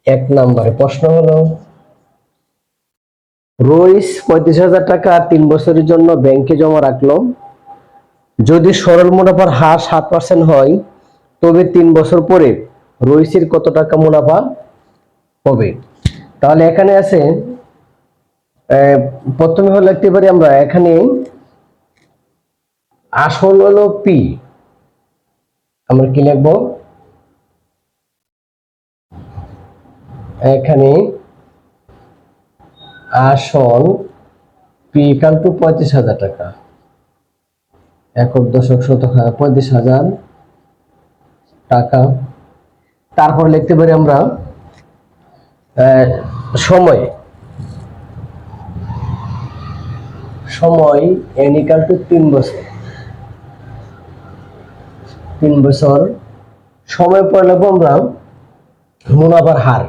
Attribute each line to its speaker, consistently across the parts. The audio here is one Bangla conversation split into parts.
Speaker 1: এক নম্বরে প্রশ্ন হলো, রইস 35,000 টাকা 3 বছরের জন্য ব্যাংকে জমা রাখলো। যদি সরল মুনাফার হার 7% হয়, তবে 3 বছর পরে রইসের কত টাকা মুনাফা হবে? তাহলে এখানে আছে, প্রথমে হলো লিখতে পারি আমরা এখানে আসল হলো পি, আমরা কি লিখবো এখানে আসল পি ইকাল টু 35,000 টাকা, একক দশক শতক 35,000 টাকা। তারপর লিখতে পারি আমরা সময়, সময় এন ইকাল টু 3 বছর, 3 বছর সময় পরে লিখবো আমরা মুনাফার হার,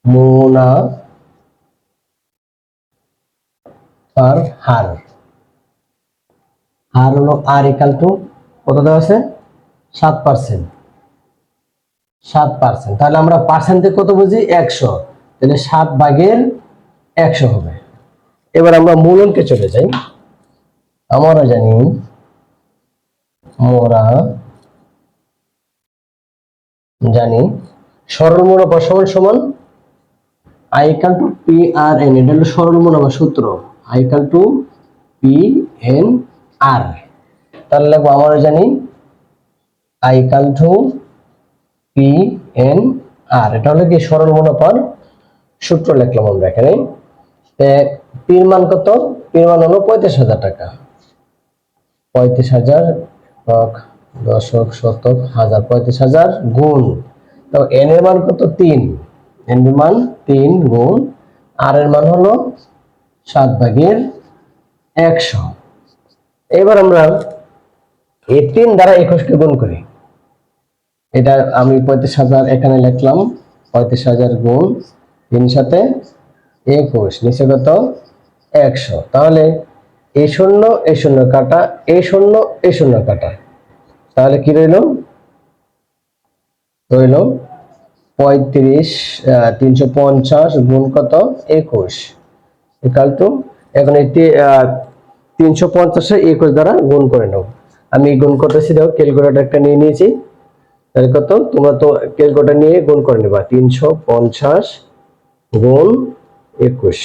Speaker 1: মুনাফার হার, হার হলো আর ইকাল টু কত দেওয়া আছে 7%, 7%। তাহলে আমরা পার্সেন্টে কত বুঝি 100, তাহলে 7/100 হবে। এবার আমরা মূল অঙ্কে চলে যাই। আমরা জানি সরল মুনাফা সমান সমান I equal to P R N, এটা হলো সরল মুনাফা সূত্র, I equal to P N R. তাহলে লিখবো আমরা জানি I equal to P N R, এটা হলো কি সরল মুনাফার সূত্র লিখলাম আমরা এখানে। পির মান কত? পির মান হলো 35,000 টাকা, 35,000 দশক শতক হাজার, 35,000 গুণ, তো এন এর মান কত 3, এন এর মান 3 গুণ আর এর মান হলো 7/100। এবার আমরা এই 3 দ্বারা 21 কে গুণ করি। এটা আমি 35,000 এখানে লিখলাম, 35,000 গুণ 3 সাথে 21, নিচে কত 100। তাহলে এই শূন্য এই শূন্য কাটা, এই শূন্য এই শূন্য কাটা, তাহলে কি রইল? রইল 350 গুণ কত 21 ইকাল টু, এখন এই 350 21 দ্বারা গুণ করে নাও। আমি গুণ করতেছি, দেখো ক্যালকুলেটর একটা নিয়ে নিয়েছি। তাহলে কত? তোমরা তো ক্যালকুলেটর নিয়ে গুণ করে নেবা, 350 গুণ 21,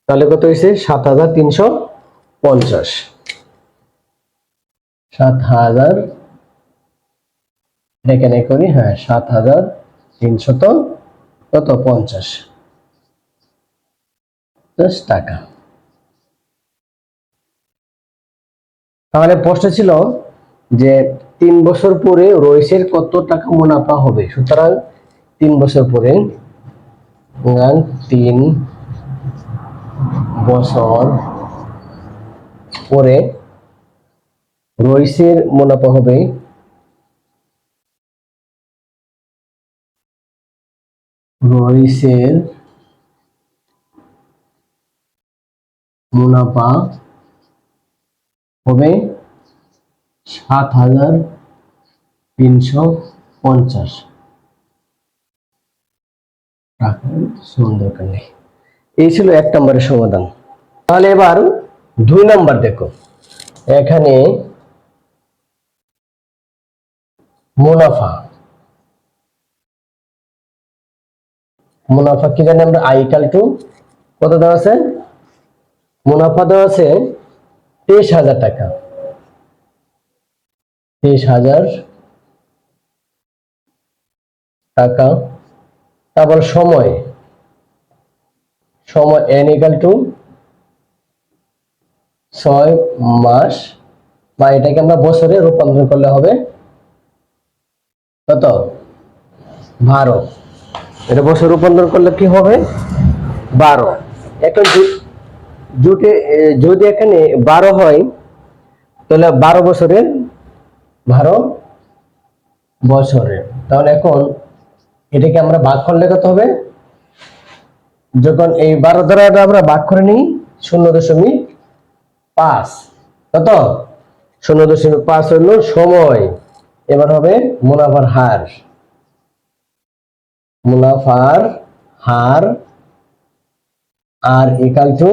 Speaker 1: তাহলে কত হয়েছে 7,350, 7,000 এখানে করি, হ্যাঁ 7,350 টাকা। তাহলে প্রশ্ন ছিল যে 3 বছর পরে রইসের কত টাকা মুনাফা হবে। সুতরাং 3 বছর পরে, 3 বছর পরে রইসের মুনাফা হবে রইসের মুনাফা হবে 7,350 টাকা। সুন্দর করে, এই ছিল 1 নম্বরের সমাধান। তাহলে এবার 2 নাম্বার দেখো, এখানে মুনাফা, মুনাফা কি জানি আমরা, আই ইকাল টু কত দেওয়া আছে? মুনাফা দেওয়া আছে 23,000 টাকা, 23,000 টাকা। তারপর সময়, সময় এন ইকাল টু 6 মাস, বা এটাকে আমরা বছরে রূপান্তর করলে হবে কত 12, এটা বছর রূপান্তর করলে কি হবে 12। এখন যদি এখানে 12 হয়, তাহলে 12 বছরের 12 বছরের, তাহলে এখন এটাকে আমরা ভাগ করলে কত হবে? যখন এই 12 দ্বারা আমরা ভাগ করে নিই 0.5, কত 0.5 হলো সময়। এবার হবে মুনাফার হার, মুনাফার হার R equal to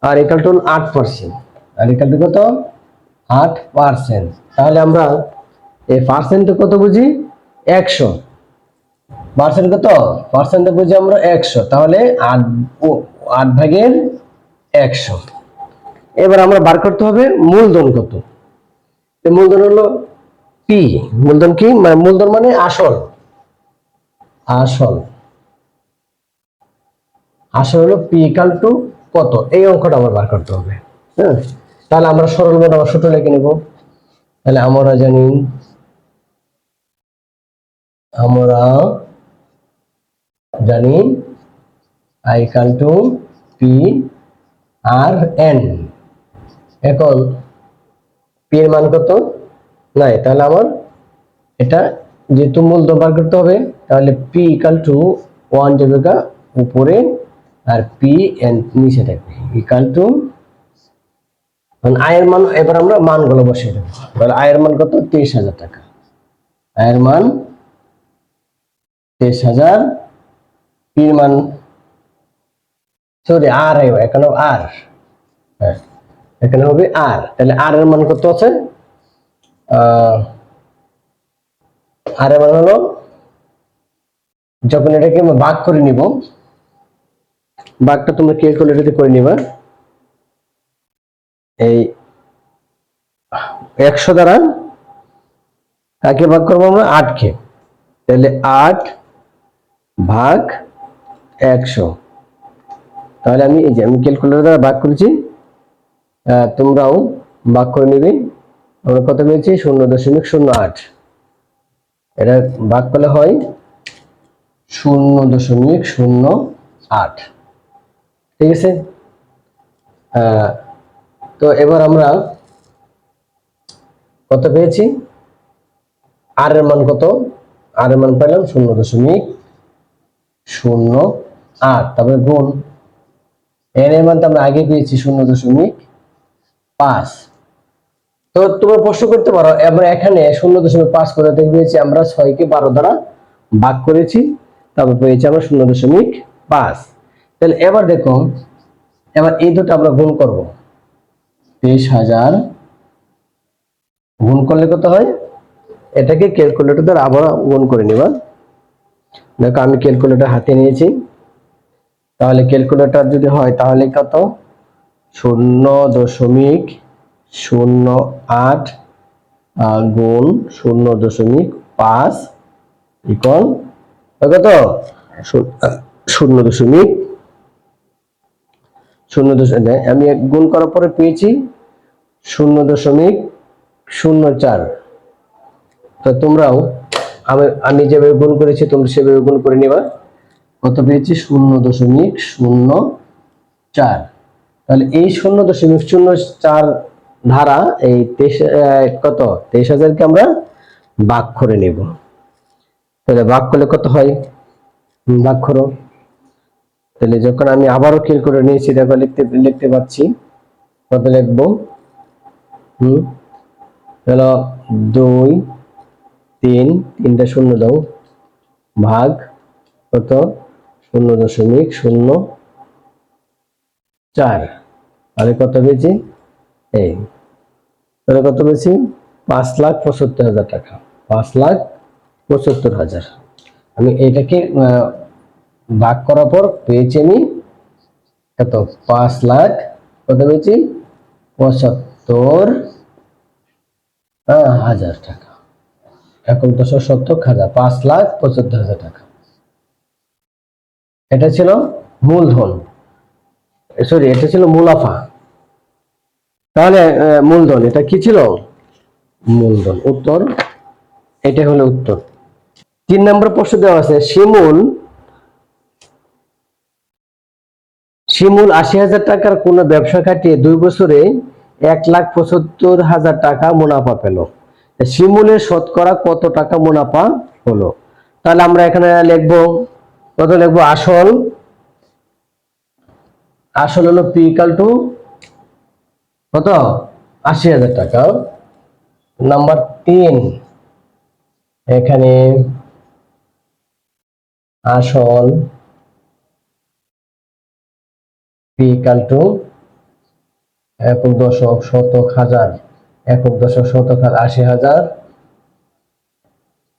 Speaker 1: 8%, R equal to কত 8%। তাহলে আমরা এই পার্সেন্ট কত বুঝি 100, পার্সেন্ট কত পার্সেন্ট বুঝি আমরা 100, তাহলে 8 ভাগের 100। এবার আমরা বার করতে হবে মূলধন কত। মূলধন হলো পি, মূলধন কি মূলধন মানে আসল, আসল আসল হলো পি ইকাল টু কত, এই অঙ্কটা আমার বার করতে হবে। হ্যাঁ, তাহলে আমরা সরল মনে সূত্র লিখে নেব। তাহলে আমরা জানি I equal to P R N. এখন পি এর মান কত নাই, তাহলে আমার এটা যেহেতু মূলধন বার করতে হবে, তাহলে পি ইকাল টু 1 যাবে উপরে আর পি এন নিচে থাকবে ইকাল টু আয়ের মান। এবার আমরা মানগুলো বসিয়ে দেবো। তাহলে আয়ের মান কত 23,000 টাকা, আয়ের মান 23,000, পির মান সরি আর এখানে আর, হ্যাঁ এখানে হবে আর। তাহলে আর এর মান কত আছে, আর এর মান হলো যখন এটাকে আমরা ভাগ করে নিব, ভাগটা তোমরা ক্যালকুলেটরে করে নিবা। এই 100 দ্বারা কাকে ভাগ করবো আমরা 8 কে, তাহলে 8 ভাগ 100। তাহলে আমি এই যে আমি ক্যালকুলেটর দ্বারা ভাগ করেছি, তোমরাও ভাগ করে নিবে। আমরা কত পেয়েছি 0.08, এটা ভাগ করলে হয় 0.08। ঠিক আছে, তো এবার আমরা কত পেয়েছি, আর এর মান কত, আর এর মান পেলাম 0.08, তারপরে গুণ এন এর মান তো আমরা আগে পেয়েছি 0.5। তো তোমরা প্রশ্ন করতে পারো আমরা এখানে 0.5 করে পেয়েছি, আমরা 6 কে 12 দ্বারা ভাগ করেছি, তারপর পেয়েছি আমরা 0.5। তাহলে এবার দেখো, এবার এই দুটো আমরা গুণ করব। 23,000 গুণ করলে কত হয়, এটাকে ক্যালকুলেটর দ্বারা আবার গুণ করে নিবা। দেখো আমি ক্যালকুলেটর হাতে নিয়েছি, তাহলে ক্যালকুলেটর যদি হয় তাহলে কত 0.08 গুণ 0.5 ইকুয়াল কত 0.0, আমি গুণ করার পরে পেয়েছি 0.04। তো তোমরাও আমি যেভাবে গুণ করেছি তোমরা সেভাবে গুণ করে নিবা। কত পেয়েছি 0.04। তাহলে এই 0.04 ধারা এই 23,000কে আমরা ভাগ করে নেব। তাহলে ভাগ করলে কত হয়, ভাগ করো। তাহলে যখন আমি আবারও ক্যালকুলেটর নিয়েছি দেখো লিখতে পাচ্ছি, কত লিখবো, হলো 2 3 3টা শূন্য দাও, ভাগ কত 0.04, তাহলে কত পেয়েছি, এই তাহলে কত পেয়েছি 5,75,000 টাকা, 5,75,000। আমি এটাকে ভাগ করার পর পেয়েছি আমি কত 5,00,000, কত পেয়েছি 75,000 টাকা, 1,70,000, 5,75,000 টাকা। এটা ছিল মূলধন, সরি এটা ছিল মুনাফা। তাহলে মূলধন এটা কি ছিল, মূলধন। উত্তর এটা হলো উত্তর। 3 নম্বর প্রশ্ন দেওয়া আছে, শিমুল 80,000 টাকার কোন ব্যবসা খাটিয়ে 2 বছরে 1,75,000 টাকা মুনাফা পেল। শিমুলের শতকরা কত টাকা মুনাফা হলো। তাহলে আমরা এখানে লিখবো, কত লিখবো, আসল হলো পি ইকাল টু কত 80,000 টাকা। নাম্বার 3, এখানে আসল পি ইকাল টু একক দশক শতক হাজার, একক দশক শতক হাজার ৮০,০০০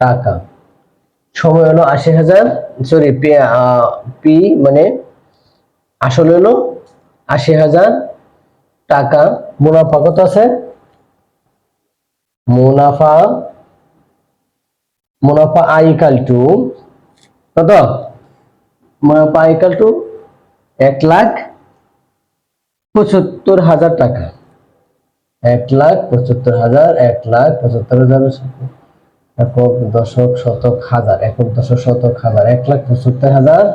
Speaker 1: টাকা। সময় হলো ৮০,০০০, সরি পি মানে আসল হলো ৮০,০০০ টাকা। মুনাফা কত আছে? মুনাফা আই ইকাল টু কত? মুনাফা আই ইকাল টু ১,৭৫,০০০ টাকা। ১,৭৫,০০০, ১,৭৫,০০০ একক দশক শতক হাজার, একক দশক শতক হাজার ১,৭৫,০০০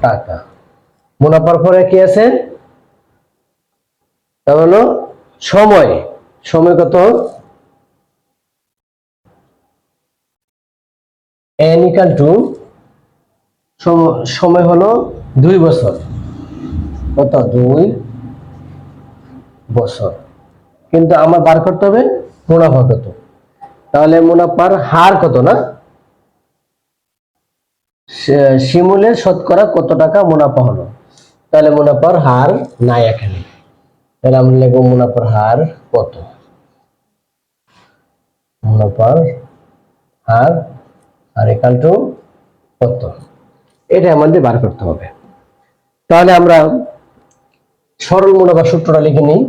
Speaker 1: টাকা। মুনাফার পরে কি আছে? তা হলো সময়। সময় কত? এন ইকাল টু সময় হলো ২ বছর। কত? ২ বছর। কিন্তু আমার বার করতে হবে মুনাফা কত। তাহলে মুনাফার হার কত না, শিমুলের শতকরা কত টাকা মুনাফা হলো। তাহলে মুনাফার হার নাই এখানে। তাহলে আমরা লিখব মুনাফার হার কত। মুনাফার হার আর ইকাল টু কত, এটা আমাদের বার করতে হবে। তাহলে আমরা সরল মুনাফা সূত্রটা লিখে নিই।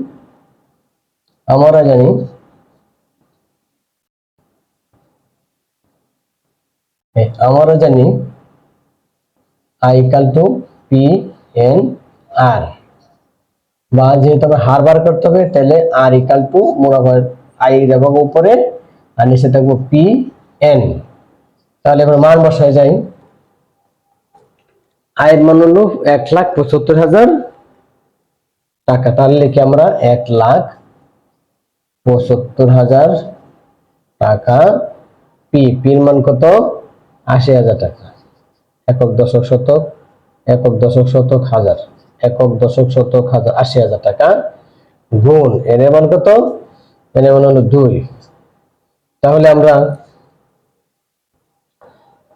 Speaker 1: আমরা জানি I equal to P N R, বা যেহেতু আমরা হার বার করতে হবে তাহলে আর ইকাল টু মুনাফা আই দেবো উপরে আর নিচে থাকবো পি এন। তাহলে এবার মান বসায় যাই। আয়ের মান হলো ১,৭৫,০০০ টাকা। তাহলে লিখি আমরা ১,৭৫,০০০ টাকা। পির মান কত? ৮০,০০০ টাকা। একক দশক শতক, একক দশক শতক হাজার, একক দশক শতক হাজার ৮০,০০০ টাকা গুণ এর মান কত? এর মান হলো ২। তাহলে আমরা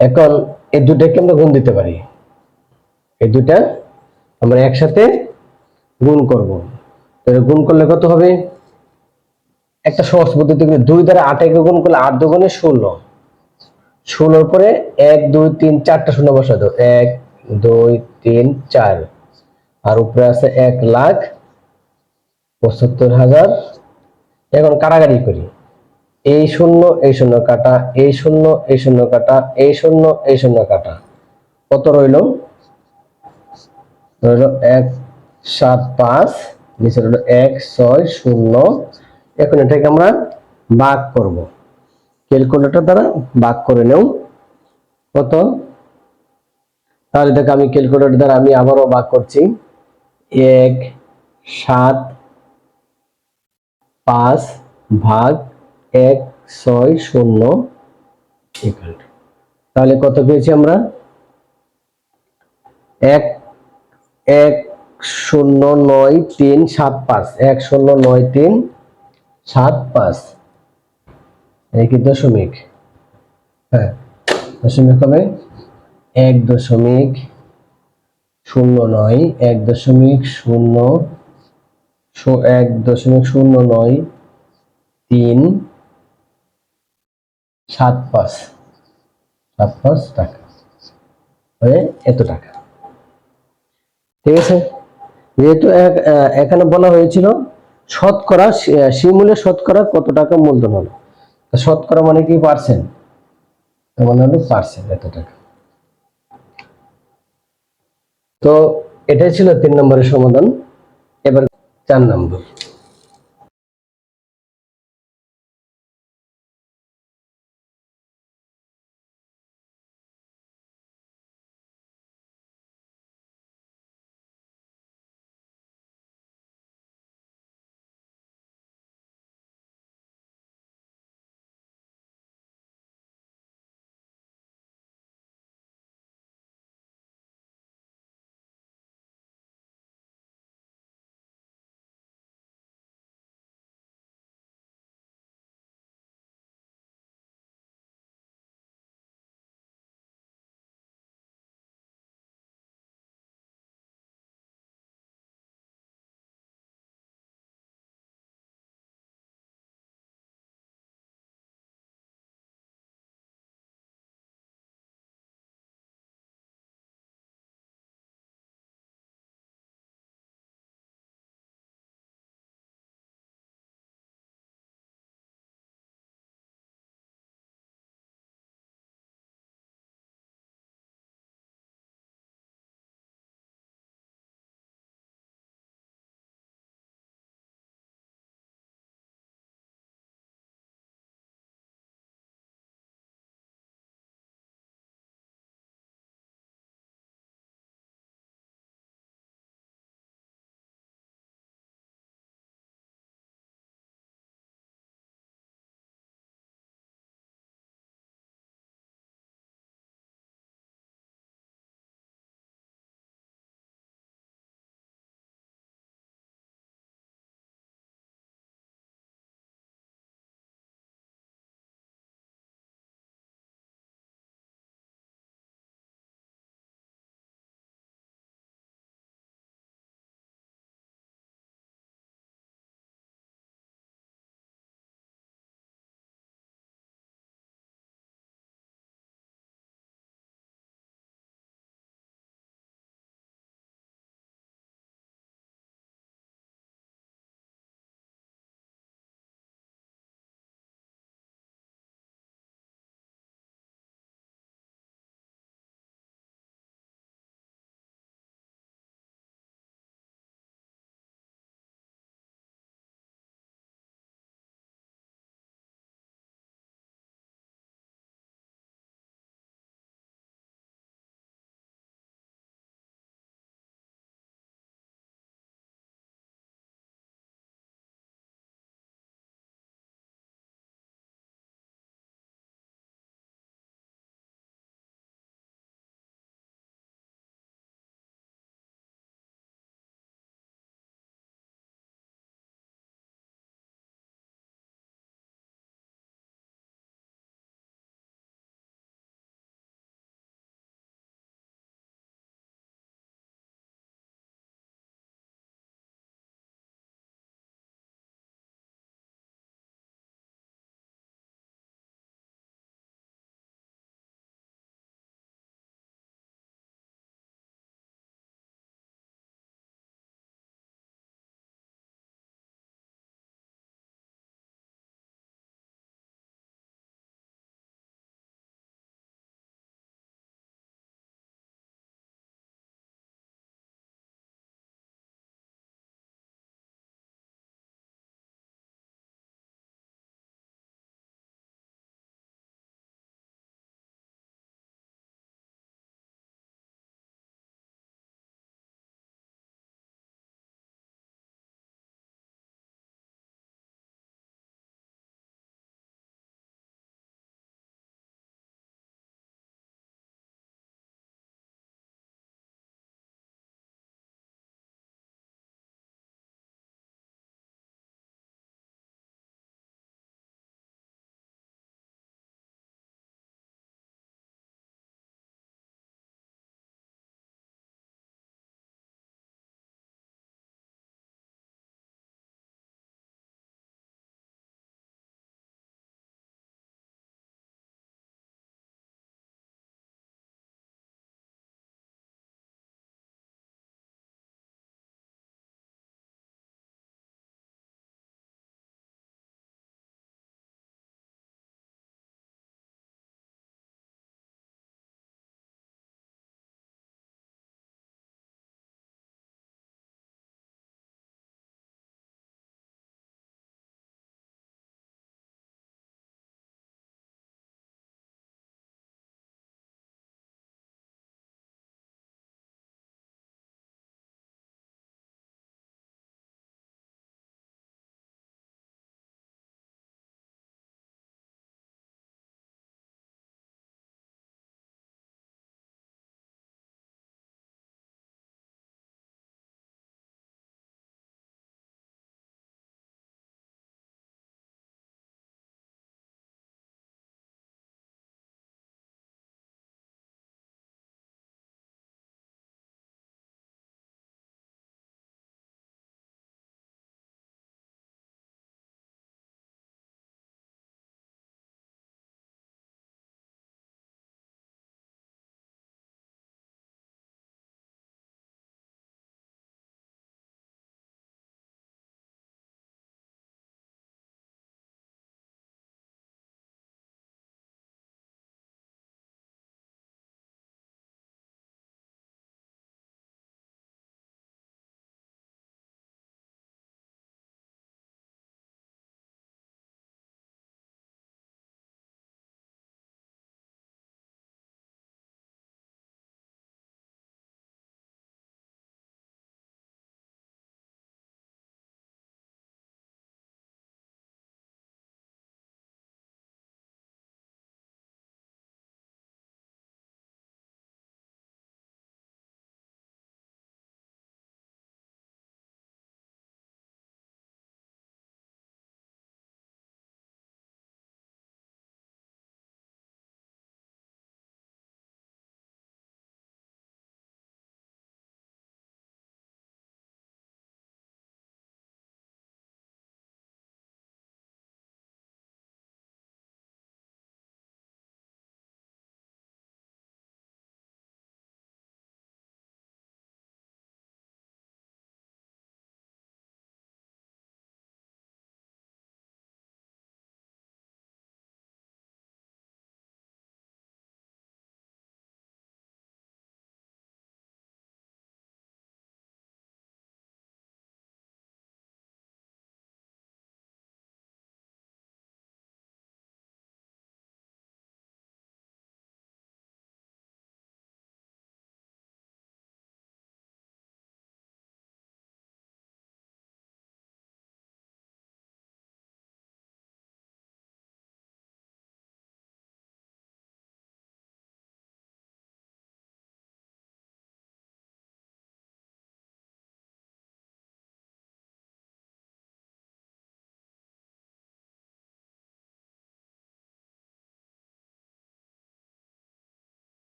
Speaker 1: এখন এই দুটাকে আমরা গুণ দিতে পারি। এই দুটা আমরা একসাথে গুণ করব। তাহলে গুণ করলে কত হবে? একটা সহজ পদ্ধতি, ২ দ্বারা ৮ কে গুণ করলে ৮ দুগুণে ১৬। ১৬ পরে ১ ২ ৩ ৪টা শূন্য বসাই দাও। ১ ২ ৩ ৪ আর উপরে আছে ১,৭৫,০০০। এখন কাটাকাটি করি। এই শূন্য এই শূন্য কাটা, এই শূন্য এই শূন্য কাটা, এই শূন্য এই শূন্য কাটা, কত রইল? রইল ১,৭৫, নিচে রইল ১,৬০। এখন এটাকে আমরা ভাগ করব, ক্যালকুলেটর দ্বারা ভাগ করে নেও। কত? তাহলে দেখো আমি ক্যালকুলেটর দ্বারা আমি আবারও ভাগ করছি। ১,৭৫ ভাগ ১,৬০ ইকুয়াল টু, তাহলে কত পেয়েছি আমরা? ১,০৯৩৭৫, ১,০৯৩৭৫। এই কি দশমিক? হ্যাঁ, দশমিক হবে ১,০৯ ১,০৯৩৭৫ টাকা, এত টাকা। ঠিক আছে। যেহেতু এখানে বলা হয়েছিল শতকরা, শিমুলের শতকরা কত টাকা মূলধন হলো, শতকরা মানে কি? পার্সেন্ট, মানে হলো পার্সেন্ট, এত টাকা। তো এটাই ছিল ৩ নম্বরের সমাধান। এবার ৪ নম্বর।